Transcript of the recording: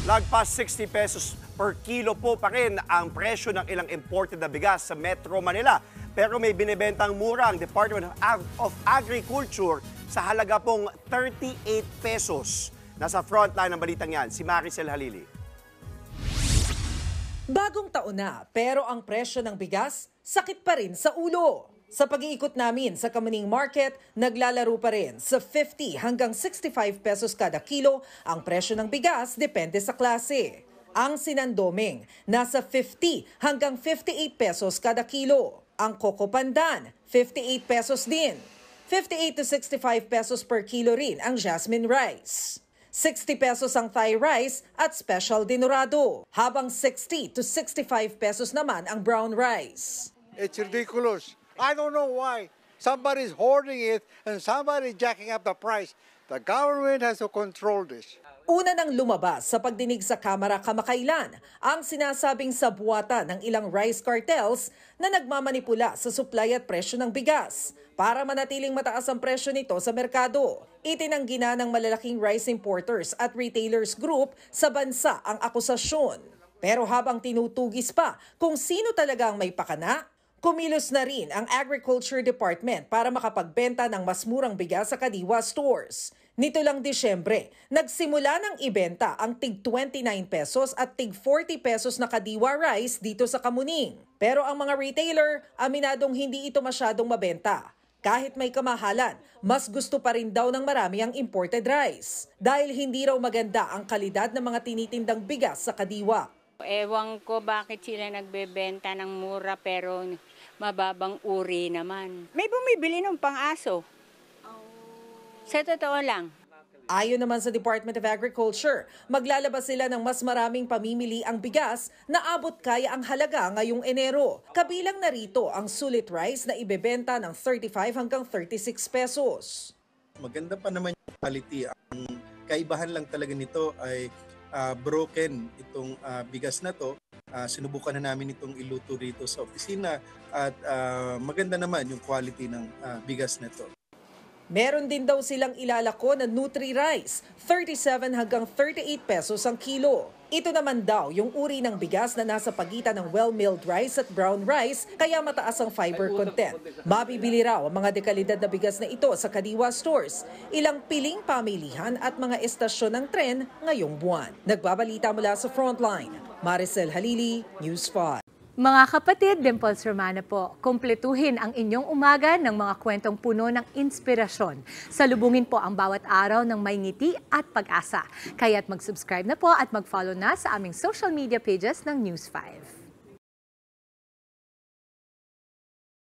Lagpas 60 pesos per kilo po pa rin ang presyo ng ilang imported na bigas sa Metro Manila. Pero may binibentang mura ang Department of Agriculture sa halaga pong 38 pesos. Nasa frontline ng balitang yan, si Maricel Halili. Bagong taon na, pero ang presyo ng bigas sakit pa rin sa ulo. Sa pag-iikot namin sa Kamuning Market, naglalaro pa rin sa 50 hanggang 65 pesos kada kilo ang presyo ng bigas depende sa klase. Ang sinandoming, nasa 50 hanggang 58 pesos kada kilo. Ang Coco Pandan, 58 pesos din. 58 to 65 pesos per kilo rin ang jasmine rice. 60 pesos ang Thai rice at special dinorado, habang 60 to 65 pesos naman ang brown rice. It's ridiculous. I don't know why. Somebody's hoarding it and somebody's jacking up the price. The government has to control this. Una nang lumabas sa pagdinig sa Kamara kamakailan ang sinasabing sabuatan ng ilang rice cartels na nagmamanipula sa supply at presyo ng bigas para manatiling mataas ang presyo nito sa merkado. Itinanggi na ng malalaking rice importers at retailers group sa bansa ang akusasyon. Pero habang tinutugis pa kung sino talaga ang may pakana, kumilos na rin ang Agriculture Department para makapagbenta ng mas murang bigas sa Kadiwa stores. Nito lang Disyembre, nagsimula ng ibenta ang tig 29 pesos at tig 40 pesos na Kadiwa rice dito sa Kamuning. Pero ang mga retailer, aminadong hindi ito masyadong mabenta. Kahit may kamahalan, mas gusto pa rin daw ng marami ang imported rice. Dahil hindi raw maganda ang kalidad ng mga tinitindang bigas sa Kadiwa. Ewan ko bakit sila nagbebenta ng mura pero mababang uri naman. May bumibili ng pang-aso. Sa totoo lang. Ayon naman sa Department of Agriculture, maglalabas sila ng mas maraming pamimili ang bigas na abot kaya ang halaga ngayong Enero. Kabilang na rito ang sulit rice na ibebenta ng 35 hanggang 36 pesos. Maganda pa naman yung quality. Ang kaibahan lang talaga nito ay broken itong bigas na to. Sinubukan na namin itong iluto rito sa opisina at maganda naman yung quality ng bigas na to. Meron din daw silang ilalako na Nutri Rice, 37 hanggang 38 pesos ang kilo. Ito naman daw yung uri ng bigas na nasa pagitan ng well-milled rice at brown rice, kaya mataas ang fiber content. Mabibili raw ang mga dekalidad na bigas na ito sa Kadiwa stores, ilang piling pamilihan at mga estasyon ng tren ngayong buwan. Nagbabalita mula sa Frontline, Maricel Halili, News 5. Mga kapatid, Dimples Romana po, kumpletuhin ang inyong umaga ng mga kwentong puno ng inspirasyon. Salubungin po ang bawat araw ng may ngiti at pag-asa. Kaya't mag-subscribe na po at mag-follow na sa aming social media pages ng News 5.